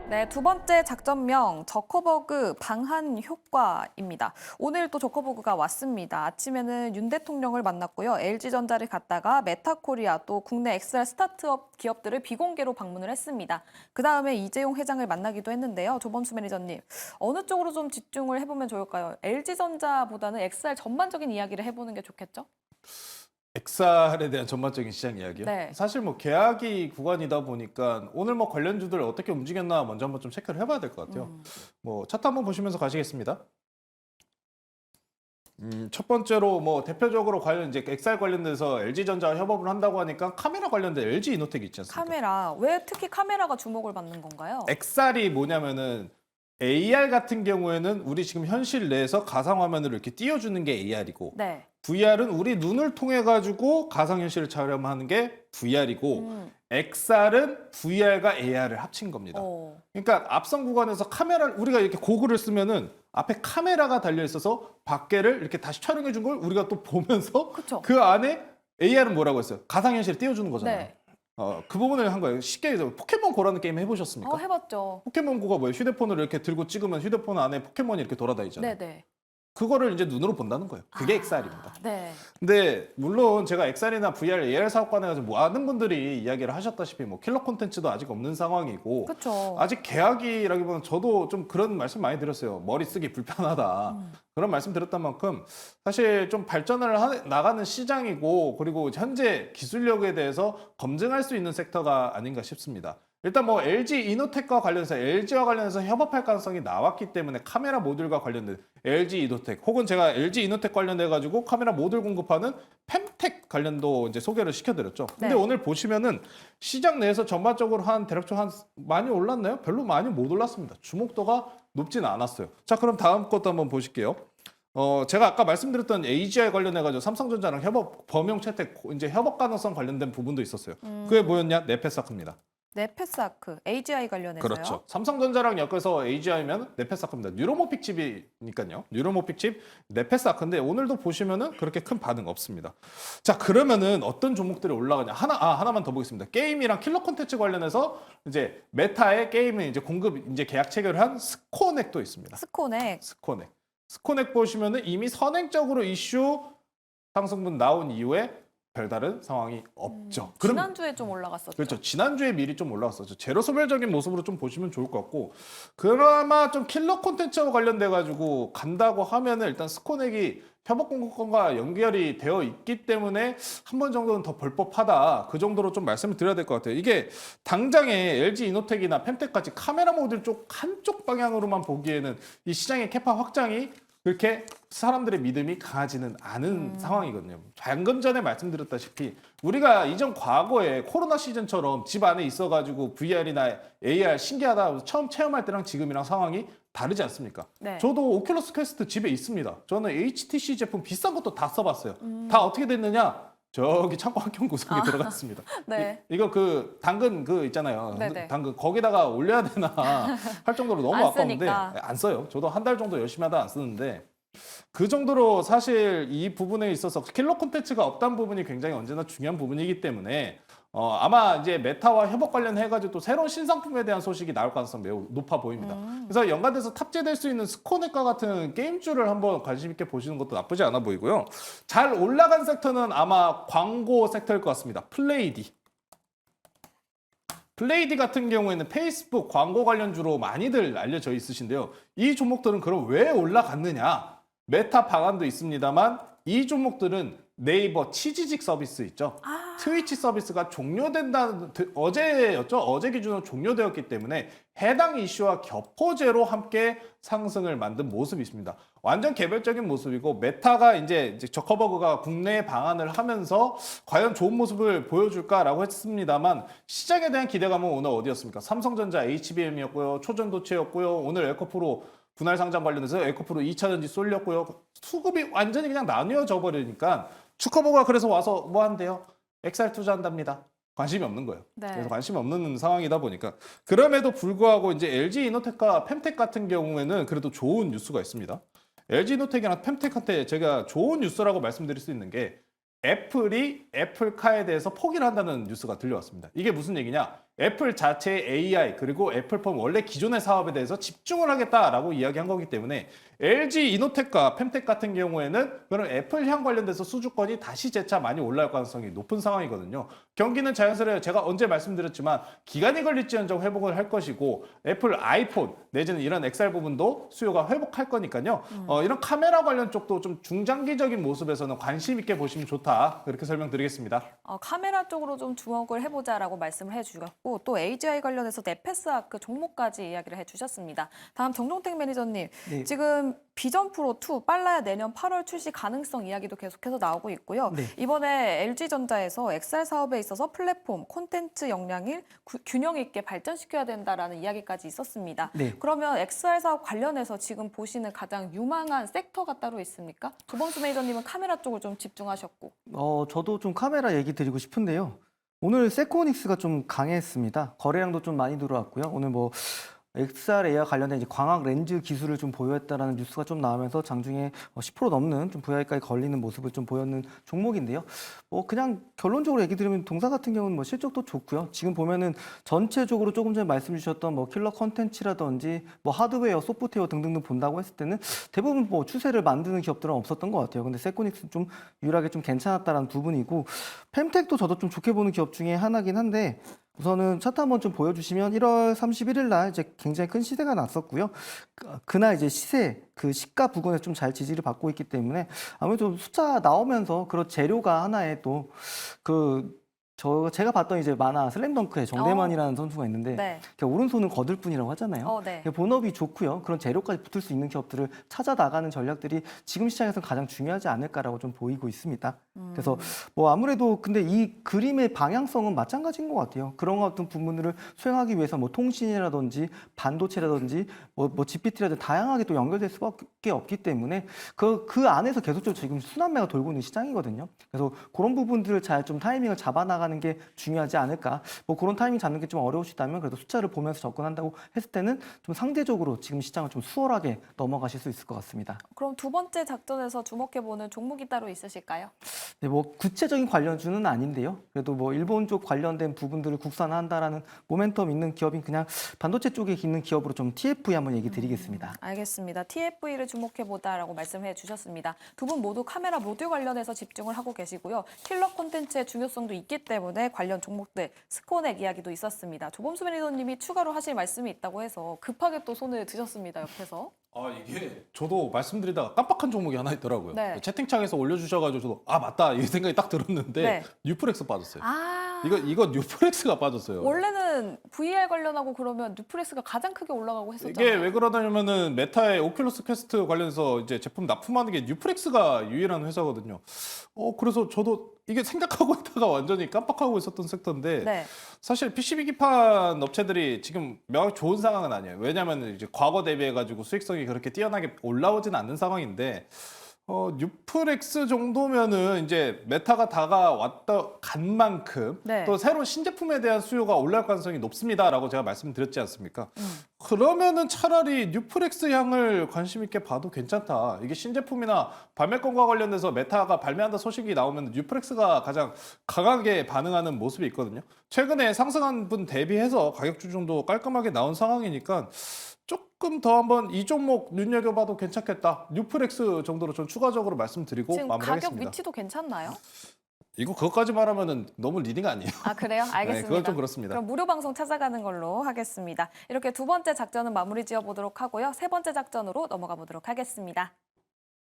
네, 두 번째 작전명 저커버그 방한 효과입니다. 오늘 또 저커버그가 왔습니다. 아침에는 윤 대통령을 만났고요. LG전자를 갔다가 메타코리아 또 국내 XR 스타트업 기업들을 비공개로 방문을 했습니다. 그다음에 이재용 회장을 만나기도 했는데요. 조범수 매니저님, 어느 쪽으로 좀 집중을 해보면 좋을까요? LG전자보다는 XR 전반적인 이야기를 해보는 게 좋겠죠? 엑살에 대한 전반적인 시장 이야기요. 네. 사실 뭐 계약이 구간이다 보니까 오늘 뭐 관련주들 어떻게 움직였나 먼저 한번 좀 체크를 해봐야 될 것 같아요. 뭐 차트 한번 보시면서 가시겠습니다. 첫 번째로 뭐 대표적으로 관련 이제 엑살 관련돼서 LG전자와 협업을 한다고 하니까 카메라 관련된 LG 이노텍 있지 않습니까? 카메라, 왜 특히 카메라가 주목을 받는 건가요? 엑살이 뭐냐면은 AR 같은 경우에는 우리 지금 현실 내에서 가상화면으로 이렇게 띄워주는 게 AR이고 네. VR은 우리 눈을 통해 가지고 가상현실을 촬영하는 게 VR이고 XR은 VR과 AR을 합친 겁니다. 그러니까 앞선 구간에서 카메라를 우리가 이렇게 고글을 쓰면은 앞에 카메라가 달려 있어서 밖에를 이렇게 다시 촬영해 준 걸 우리가 또 보면서 그쵸. 그 안에 AR은 뭐라고 했어요? 가상현실을 띄워주는 거잖아요. 네. 그 부분을 한 거예요. 쉽게 얘기해서 포켓몬고라는 게임 해보셨습니까? 해봤죠. 포켓몬고가 뭐예요? 휴대폰을 이렇게 들고 찍으면 휴대폰 안에 포켓몬이 이렇게 돌아다니잖아요. 네네. 그거를 이제 눈으로 본다는 거예요. 그게 XR입니다. 네. 근데 물론 제가 XR이나 VR, AR 사업관에 가서 많은 분들이 이야기를 하셨다시피 뭐 킬러 콘텐츠도 아직 없는 상황이고 그렇죠. 아직 계약이라기보다는 저도 좀 그런 말씀 많이 드렸어요. 머리 쓰기 불편하다. 그런 말씀 드렸던 만큼 사실 좀 발전을 나가는 시장이고 그리고 현재 기술력에 대해서 검증할 수 있는 섹터가 아닌가 싶습니다. 일단 뭐 LG 이노텍과 관련해서 LG와 관련해서 협업할 가능성이 나왔기 때문에 카메라 모듈과 관련된 LG 이노텍 혹은 제가 LG 이노텍 관련돼 가지고 카메라 모듈 공급하는 펜텍 관련도 이제 소개를 시켜드렸죠. 근데 네. 오늘 보시면은 시장 내에서 전반적으로 대략적으로 많이 올랐나요? 별로 많이 못 올랐습니다. 주목도가 높진 않았어요. 자, 그럼 다음 것도 한번 보실게요. 제가 아까 말씀드렸던 AGI 관련해가지고 삼성전자랑 범용 채택, 이제 협업 가능성 관련된 부분도 있었어요. 그게 뭐였냐? 네페사크입니다. 네페사크, AGI 관련해서요? 그렇죠. 삼성전자랑 엮여서 AGI면 네페사크입니다. 뉴로모픽 칩이니까요. 뉴로모픽 칩 네페사크인데 오늘도 보시면은 그렇게 큰 반응 없습니다. 자, 그러면은 어떤 종목들이 올라가냐? 하나만 더 보겠습니다. 게임이랑 킬러 콘텐츠 관련해서 이제 메타의 게임을 이제 이제 계약 체결을 한 스코넥도 있습니다. 스코넥 보시면은 이미 선행적으로 이슈 상승분 나온 이후에 별다른 상황이 없죠. 지난주에 좀 올라갔었죠. 그렇죠. 지난주에 미리 좀 올라왔었죠. 제로소멸적인 모습으로 좀 보시면 좋을 것 같고 그나마 좀 킬러 콘텐츠와 관련돼 가지고 간다고 하면은 일단 스코넥이 협업 공급권과 연결이 되어 있기 때문에 한 번 정도는 더 볼 법하다. 그 정도로 좀 말씀을 드려야 될 것 같아요. 이게 당장에 LG 이노텍이나 펜텍같이 카메라 모듈 쪽 한쪽 방향으로만 보기에는 이 시장의 캐파 확장이 그렇게 사람들의 믿음이 강하지는 않은 상황이거든요. 방금 전에 말씀드렸다시피 우리가 이전 과거에 코로나 시즌처럼 집 안에 있어가지고 VR이나 AR 신기하다 처음 체험할 때랑 지금이랑 상황이 다르지 않습니까? 네. 저도 오큘러스 퀘스트 집에 있습니다. 저는 HTC 제품 비싼 것도 다 써봤어요. 다 어떻게 됐느냐? 저기 창고 한켠 구석에 들어갔습니다. 네. 이거 그 당근 그 있잖아요. 네네. 당근 거기다가 올려야 되나 할 정도로 너무 안 아까운데 쓰니까. 안 써요. 저도 한 달 정도 열심히 하다 안 쓰는데 그 정도로 사실 이 부분에 있어서 킬러 콘텐츠가 없다는 부분이 굉장히 언제나 중요한 부분이기 때문에 아마 이제 메타와 협업 관련해가지고 또 새로운 신상품에 대한 소식이 나올 가능성 매우 높아 보입니다. 그래서 연관돼서 탑재될 수 있는 스코넥과 같은 게임주를 한번 관심 있게 보시는 것도 나쁘지 않아 보이고요. 잘 올라간 섹터는 아마 광고 섹터일 것 같습니다. 플레이디 같은 경우에는 페이스북 광고 관련주로 많이들 알려져 있으신데요. 이 종목들은 그럼 왜 올라갔느냐? 메타 방안도 있습니다만 이 종목들은 네이버 치지직 서비스 있죠. 트위치 서비스가 어제였죠. 어제 기준으로 종료되었기 때문에 해당 이슈와 겹포제로 함께 상승을 만든 모습이 있습니다. 완전 개별적인 모습이고 메타가 이제 저커버그가 국내 방안을 하면서 과연 좋은 모습을 보여줄까라고 했습니다만 시장에 대한 기대감은 오늘 어디였습니까? 삼성전자 HBM이었고요. 초전도체였고요. 오늘 에코프로 분할 상장 관련해서 에코프로 2차전지 쏠렸고요. 수급이 완전히 그냥 나뉘어져 버리니까 주커버가 그래서 와서 뭐 한대요? XR 투자한답니다. 관심이 없는 거예요. 네. 그래서 관심이 없는 상황이다 보니까 그럼에도 불구하고 이제 LG 이노텍과 펜텍 같은 경우에는 그래도 좋은 뉴스가 있습니다. LG 이노텍이나 펜텍한테 제가 좋은 뉴스라고 말씀드릴 수 있는 게 애플이 애플카에 대해서 포기를 한다는 뉴스가 들려왔습니다. 이게 무슨 얘기냐? 애플 자체의 AI 그리고 애플폰 원래 기존의 사업에 대해서 집중을 하겠다라고 이야기한 거기 때문에 LG 이노텍과 펜텍 같은 경우에는 그런 애플향 관련돼서 수주권이 다시 재차 많이 올라올 가능성이 높은 상황이거든요. 경기는 자연스레 제가 언제 말씀드렸지만 기간이 걸릴지언정 회복을 할 것이고 애플 아이폰 내지는 이런 XR 부분도 수요가 회복할 거니까요. 이런 카메라 관련 쪽도 좀 중장기적인 모습에서는 관심 있게 보시면 좋다. 그렇게 설명드리겠습니다. 카메라 쪽으로 좀 주목을 해보자라고 말씀을 해주셨고 또 AGI 관련해서 네페스아크 종목까지 이야기를 해주셨습니다. 다음 정종택 매니저님, 네. 지금 비전 프로 2 빨라야 내년 8월 출시 가능성 이야기도 계속해서 나오고 있고요. 네. 이번에 LG전자에서 XR 사업에 있어서 플랫폼, 콘텐츠 역량을 균형 있게 발전시켜야 된다라는 이야기까지 있었습니다. 네. 그러면 XR 사업 관련해서 지금 보시는 가장 유망한 섹터가 따로 있습니까? 조범수 매니저님은 카메라 쪽을 좀 집중하셨고. 저도 좀 카메라 얘기 드리고 싶은데요. 오늘 세코닉스가 좀 강했습니다. 거래량도 좀 많이 들어왔고요. 오늘 뭐 XR AR 관련된 이제 광학 렌즈 기술을 좀 보유했다라는 뉴스가 좀 나오면서 장중에 10% 넘는 좀 VI까지 걸리는 모습을 좀 보였는 종목인데요. 뭐 그냥 결론적으로 얘기 드리면 동사 같은 경우는 뭐 실적도 좋고요. 지금 보면은 전체적으로 조금 전에 말씀 주셨던 뭐 킬러 컨텐츠라든지 뭐 하드웨어, 소프트웨어 등등등 본다고 했을 때는 대부분 뭐 추세를 만드는 기업들은 없었던 것 같아요. 근데 세코닉스는 좀 유일하게 좀 괜찮았다라는 부분이고 펜텍도 저도 좀 좋게 보는 기업 중에 하나긴 한데 우선은 차트 한번 좀 보여주시면 1월 31일 날 이제 굉장히 큰 시세가 났었고요. 그날 이제 시세 그 시가 부근에 좀 잘 지지를 받고 있기 때문에 아무래도 숫자 나오면서 그런 재료가 하나의 또 제가 봤던 이제 만화 슬램덩크의 정대만이라는 선수가 있는데 네. 오른손은 거들 뿐이라고 하잖아요. 네. 본업이 좋고요. 그런 재료까지 붙을 수 있는 기업들을 찾아 나가는 전략들이 지금 시장에서 가장 중요하지 않을까라고 좀 보이고 있습니다. 그래서 뭐 아무래도 근데 이 그림의 방향성은 마찬가지인 것 같아요. 그런 어떤 부분들을 수행하기 위해서 뭐 통신이라든지 반도체라든지 뭐 GPT라든지 다양하게 또 연결될 수밖에 없기 때문에 그 안에서 계속적으로 지금 순환매가 돌고 있는 시장이거든요. 그래서 그런 부분들을 잘 좀 타이밍을 잡아나가는 게 중요하지 않을까. 뭐 그런 타이밍 잡는 게 좀 어려우시다면 그래도 숫자를 보면서 접근한다고 했을 때는 좀 상대적으로 지금 시장을 좀 수월하게 넘어가실 수 있을 것 같습니다. 그럼 두 번째 작전에서 주목해보는 종목이 따로 있으실까요? 네, 뭐 구체적인 관련주는 아닌데요. 그래도 뭐 일본 쪽 관련된 부분들을 국산화한다라는 모멘텀 있는 기업인 그냥 반도체 쪽에 있는 기업으로 좀 TFE 한번 얘기 드리겠습니다. 알겠습니다. TFE를 주목해보다라고 말씀해 주셨습니다. 두 분 모두 카메라 모듈 관련해서 집중을 하고 계시고요. 킬러 콘텐츠의 중요성도 있기 때문에 관련 종목들 스코넥 이야기도 있었습니다. 조범수 매니저님이 추가로 하실 말씀이 있다고 해서 급하게 또 손을 드셨습니다. 옆에서. 이게 저도 말씀드리다가 깜빡한 종목이 하나 있더라고요. 네. 채팅창에서 올려주셔가지고 저도 맞다 이 생각이 딱 들었는데 네. 뉴프렉스 빠졌어요. 아, 이거 뉴프렉스가 빠졌어요. 원래는 VR 관련하고 그러면 뉴프렉스가 가장 크게 올라가고 했었잖아요. 이게 왜 그러냐면은 메타의 오큘러스 퀘스트 관련해서 이제 제품 납품하는 게 뉴프렉스가 유일한 회사거든요. 그래서 저도 이게 생각하고 있다가 완전히 깜빡하고 있었던 섹터인데 네. 사실 PCB 기판 업체들이 지금 명확히 좋은 상황은 아니에요. 왜냐하면 이제 과거 대비해가지고 수익성이 그렇게 뛰어나게 올라오진 않는 상황인데 뉴프렉스 정도면은 이제 메타가 간 만큼 네. 또 새로운 신제품에 대한 수요가 올라올 가능성이 높습니다라고 제가 말씀드렸지 않습니까? 그러면은 차라리 뉴프렉스 향을 관심 있게 봐도 괜찮다. 이게 신제품이나 발매권과 관련돼서 메타가 발매한다 소식이 나오면 뉴프렉스가 가장 강하게 반응하는 모습이 있거든요. 최근에 상승한 분 대비해서 가격 조정도 깔끔하게 나온 상황이니까 조금 더 한번 이 종목 눈여겨봐도 괜찮겠다. 뉴프렉스 정도로 좀 추가적으로 말씀드리고 지금 가격 마무리하겠습니다. 위치도 괜찮나요? 그것까지 말하면은 너무 리딩 아니에요? 아, 그래요? 알겠습니다. 네, 그건 좀 그렇습니다. 그럼 무료 방송 찾아가는 걸로 하겠습니다. 이렇게 두 번째 작전은 마무리 지어보도록 하고요. 세 번째 작전으로 넘어가 보도록 하겠습니다.